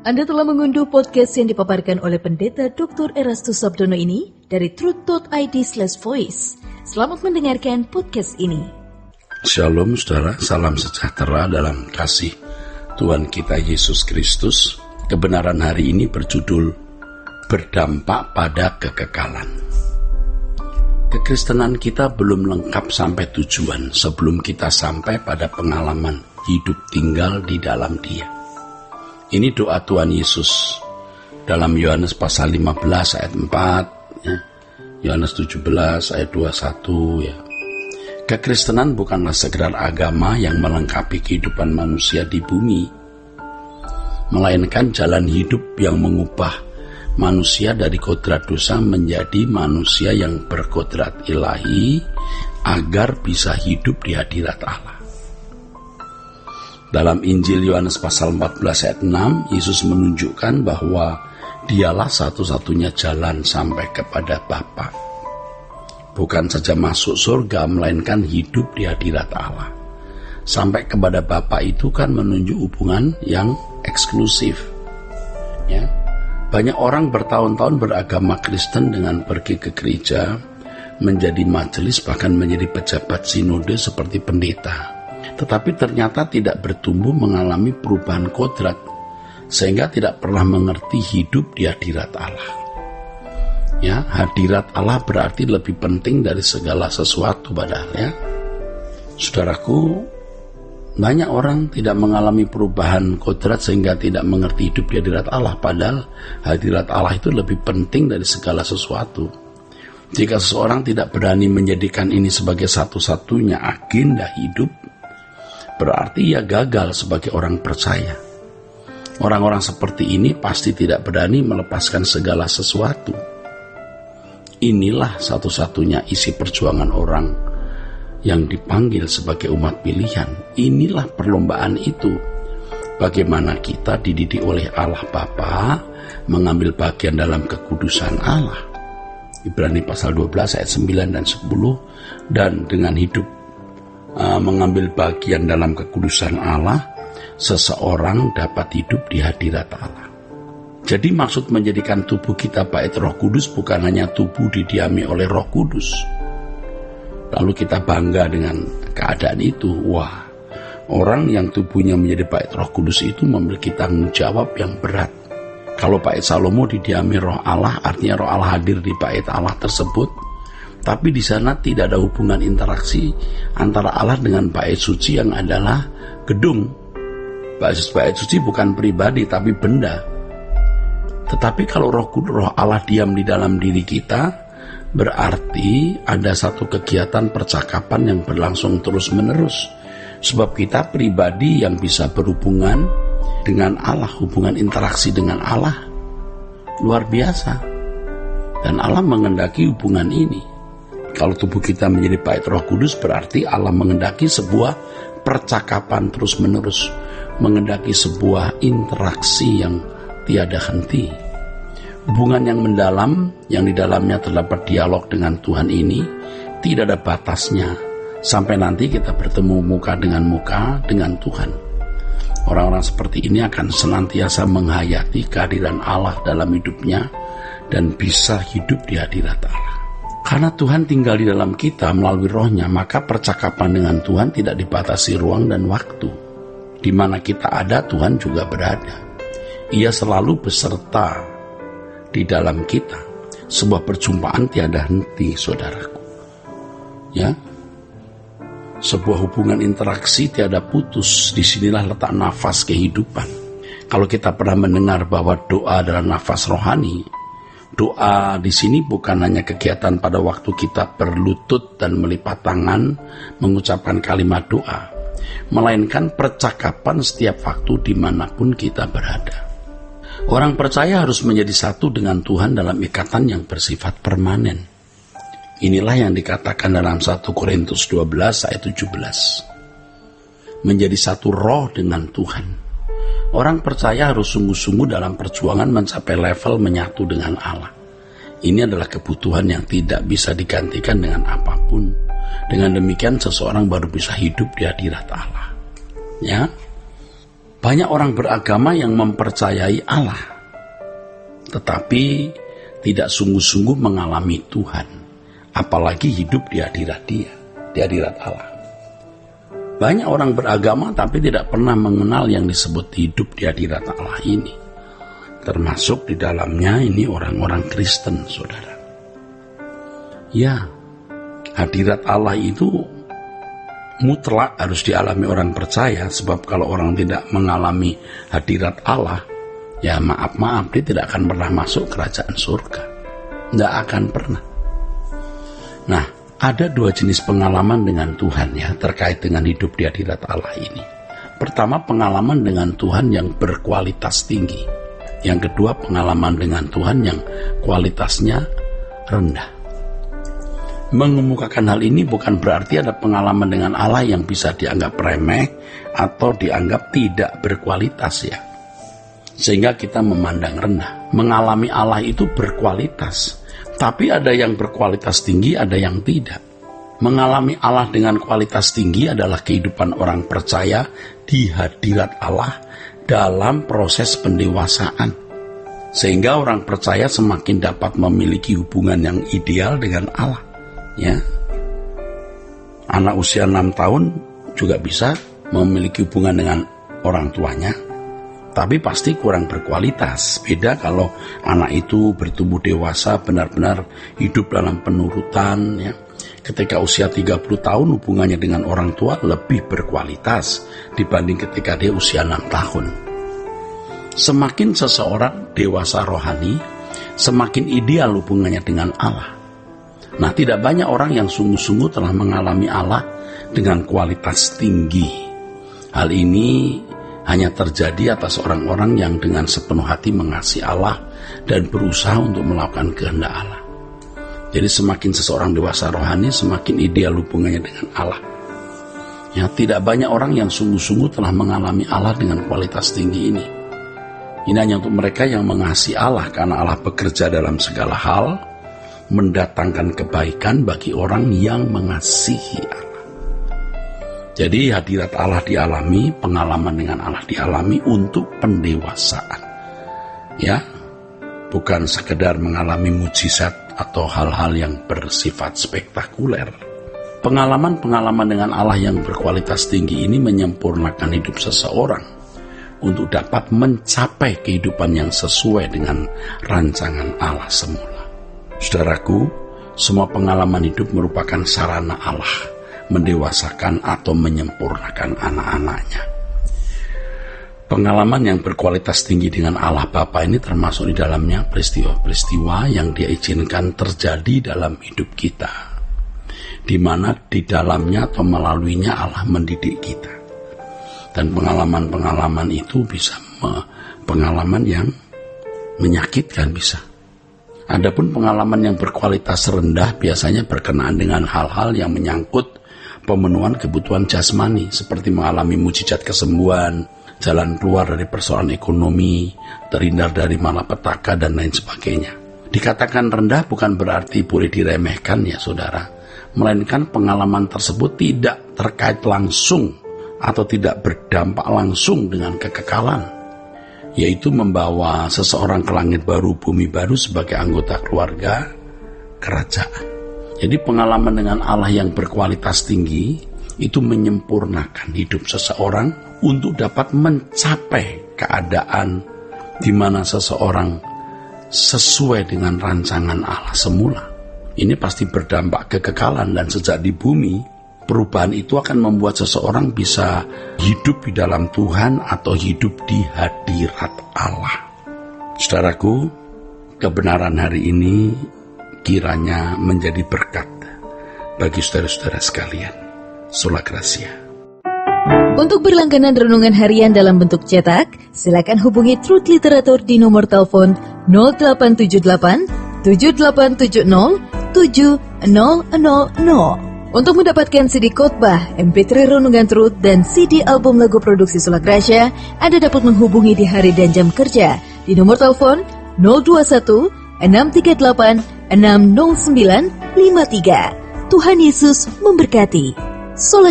Anda telah mengunduh podcast yang dipaparkan oleh Pendeta Dr. Erastus Sabdono ini dari truth.id/voice. Selamat mendengarkan podcast ini. Shalom saudara, salam sejahtera dalam kasih Tuhan kita Yesus Kristus. Kebenaran hari ini berjudul Berdampak pada Kekekalan. Kekristenan kita belum lengkap sampai tujuan sebelum kita sampai pada pengalaman hidup tinggal di dalam Dia. Ini doa Tuhan Yesus dalam Yohanes pasal 15 ayat 4, ya. Yohanes 17 ayat 21, ya. Kekristenan bukanlah sekedar agama yang melengkapi kehidupan manusia di bumi, melainkan jalan hidup yang mengubah manusia dari kodrat dosa menjadi manusia yang berkodrat ilahi agar bisa hidup di hadirat Allah. Dalam Injil Yohanes pasal 14 ayat 6, Yesus menunjukkan bahwa Dialah satu-satunya jalan sampai kepada Bapa. Bukan saja masuk surga, melainkan hidup di hadirat Allah. Sampai kepada Bapa itu kan menunjuk hubungan yang eksklusif. Ya. Banyak orang bertahun-tahun beragama Kristen dengan pergi ke gereja, menjadi majelis, bahkan menjadi pejabat sinode seperti pendeta. Tetapi ternyata tidak bertumbuh mengalami perubahan kodrat, sehingga tidak pernah mengerti hidup di hadirat Allah. Ya, hadirat Allah berarti lebih penting dari segala sesuatu padahal, ya. Saudaraku, banyak orang tidak mengalami perubahan kodrat sehingga tidak mengerti hidup di hadirat Allah, padahal hadirat Allah itu lebih penting dari segala sesuatu. Jika seseorang tidak berani menjadikan ini sebagai satu-satunya agenda hidup, berarti ia gagal sebagai orang percaya. Orang-orang seperti ini pasti tidak berani melepaskan segala sesuatu. Inilah satu-satunya isi perjuangan orang yang dipanggil sebagai umat pilihan. Inilah perlombaan itu. Bagaimana kita dididik oleh Allah Bapa mengambil bagian dalam kekudusan Allah. Ibrani pasal 12 ayat 9 dan 10. Dan dengan hidup mengambil bagian dalam kekudusan Allah, seseorang dapat hidup di hadirat Allah. Jadi maksud menjadikan tubuh kita bait Roh Kudus bukan hanya tubuh didiami oleh Roh Kudus, lalu kita bangga dengan keadaan itu. Wah, orang yang tubuhnya menjadi bait Roh Kudus itu memiliki tanggung jawab yang berat. Kalau bait Salomo didiami Roh Allah, artinya Roh Allah hadir di bait Allah tersebut, tapi di sana tidak ada hubungan interaksi antara Allah dengan bait suci yang adalah gedung. Bait suci bukan pribadi tapi benda. Tetapi kalau Roh Allah diam di dalam diri kita, berarti ada satu kegiatan percakapan yang berlangsung terus-menerus. Sebab kita pribadi yang bisa berhubungan dengan Allah, hubungan interaksi dengan Allah luar biasa. Dan Allah mengendaki hubungan ini. Kalau tubuh kita menjadi bait Roh Kudus, berarti Allah mengendaki sebuah percakapan terus-menerus, mengendaki sebuah interaksi yang tiada henti. Hubungan yang mendalam, yang di dalamnya terdapat dialog dengan Tuhan ini, tidak ada batasnya, sampai nanti kita bertemu muka dengan Tuhan. Orang-orang seperti ini akan senantiasa menghayati kehadiran Allah dalam hidupnya, dan bisa hidup di hadirat Allah. Karena Tuhan tinggal di dalam kita melalui Roh-Nya, maka percakapan dengan Tuhan tidak dibatasi ruang dan waktu. Di mana kita ada, Tuhan juga berada. Ia selalu beserta di dalam kita. Sebuah perjumpaan tiada henti, saudaraku. Ya, sebuah hubungan interaksi tiada putus. Disinilah letak nafas kehidupan. Kalau kita pernah mendengar bahwa doa adalah nafas rohani, doa di sini bukan hanya kegiatan pada waktu kita berlutut dan melipat tangan mengucapkan kalimat doa, melainkan percakapan setiap waktu dimanapun kita berada. Orang percaya harus menjadi satu dengan Tuhan dalam ikatan yang bersifat permanen. Inilah yang dikatakan dalam 1 Korintus 12 ayat 17. Menjadi satu roh dengan Tuhan. Orang percaya harus sungguh-sungguh dalam perjuangan mencapai level menyatu dengan Allah. Ini adalah kebutuhan yang tidak bisa digantikan dengan apapun. Dengan demikian seseorang baru bisa hidup di hadirat Allah. Ya, Banyak orang beragama yang mempercayai Allah, tetapi tidak sungguh-sungguh mengalami Tuhan, apalagi hidup di hadirat Dia, di hadirat Allah. Banyak orang beragama tapi tidak pernah mengenal yang disebut hidup di hadirat Allah ini. Termasuk di dalamnya ini orang-orang Kristen, saudara. Ya, hadirat Allah itu mutlak harus dialami orang percaya, sebab kalau orang tidak mengalami hadirat Allah, ya maaf, dia tidak akan pernah masuk kerajaan surga. Tidak akan pernah. Nah, ada dua jenis pengalaman dengan Tuhan ya, terkait dengan hidup di hadirat Allah ini. Pertama, pengalaman dengan Tuhan yang berkualitas tinggi. Yang kedua, pengalaman dengan Tuhan yang kualitasnya rendah. Mengemukakan hal ini bukan berarti ada pengalaman dengan Allah yang bisa dianggap remeh atau dianggap tidak berkualitas ya, sehingga kita memandang rendah. Mengalami Allah itu berkualitas, tapi ada yang berkualitas tinggi, ada yang tidak. Mengalami Allah dengan kualitas tinggi adalah kehidupan orang percaya di hadirat Allah dalam proses pendewasaan, sehingga orang percaya semakin dapat memiliki hubungan yang ideal dengan Allah. Ya, anak usia 6 tahun juga bisa memiliki hubungan dengan orang tuanya, tapi pasti kurang berkualitas. Beda kalau anak itu bertumbuh dewasa, benar-benar hidup dalam penurutan ya. Ketika usia 30 tahun hubungannya dengan orang tua lebih berkualitas dibanding ketika dia usia 6 tahun. Semakin seseorang dewasa rohani, semakin ideal hubungannya dengan Allah. Nah, tidak banyak orang yang sungguh-sungguh telah mengalami Allah dengan kualitas tinggi. Hal ini hanya terjadi atas orang-orang yang dengan sepenuh hati mengasihi Allah dan berusaha untuk melakukan kehendak Allah. Jadi semakin seseorang dewasa rohani, semakin ideal hubungannya dengan Allah. Ya, tidak banyak orang yang sungguh-sungguh telah mengalami Allah dengan kualitas tinggi ini. Ini hanya untuk mereka yang mengasihi Allah, karena Allah bekerja dalam segala hal, mendatangkan kebaikan bagi orang yang mengasihi Allah. Jadi hadirat Allah dialami, pengalaman dengan Allah dialami untuk pendewasaan. Ya, bukan sekedar mengalami mujizat atau hal-hal yang bersifat spektakuler. Pengalaman-pengalaman dengan Allah yang berkualitas tinggi ini menyempurnakan hidup seseorang untuk dapat mencapai kehidupan yang sesuai dengan rancangan Allah semula. Saudaraku, semua pengalaman hidup merupakan sarana Allah mendewasakan atau menyempurnakan anak-anaknya. Pengalaman yang berkualitas tinggi dengan Allah Bapa ini termasuk di dalamnya peristiwa-peristiwa yang Dia izinkan terjadi dalam hidup kita, di mana di dalamnya atau melaluinya Allah mendidik kita. Dan pengalaman-pengalaman itu bisa pengalaman yang menyakitkan bisa. Adapun pengalaman yang berkualitas rendah biasanya berkenaan dengan hal-hal yang menyangkut pemenuhan kebutuhan jasmani, seperti mengalami mujizat kesembuhan, jalan keluar dari persoalan ekonomi, terhindar dari malapetaka, dan lain sebagainya. Dikatakan rendah bukan berarti boleh diremehkan ya saudara, melainkan pengalaman tersebut tidak terkait langsung atau tidak berdampak langsung dengan kekekalan, yaitu membawa seseorang ke langit baru, bumi baru sebagai anggota keluarga kerajaan. Jadi pengalaman dengan Allah yang berkualitas tinggi itu menyempurnakan hidup seseorang untuk dapat mencapai keadaan di mana seseorang sesuai dengan rancangan Allah semula. Ini pasti berdampak kekekalan, dan sejak di bumi, perubahan itu akan membuat seseorang bisa hidup di dalam Tuhan atau hidup di hadirat Allah. Saudaraku, kebenaran hari ini kiranya menjadi berkat bagi saudara-saudara sekalian. Sola Gracia. Untuk berlangganan renungan harian dalam bentuk cetak, silakan hubungi Truth Literatur di nomor telepon 0878 7870 7000. Untuk mendapatkan CD khotbah, MP3 renungan Truth, dan CD album lagu produksi Sola Gracia, Anda dapat menghubungi di hari dan jam kerja di nomor telepon 021 638 60953. Tuhan Yesus memberkati. Sola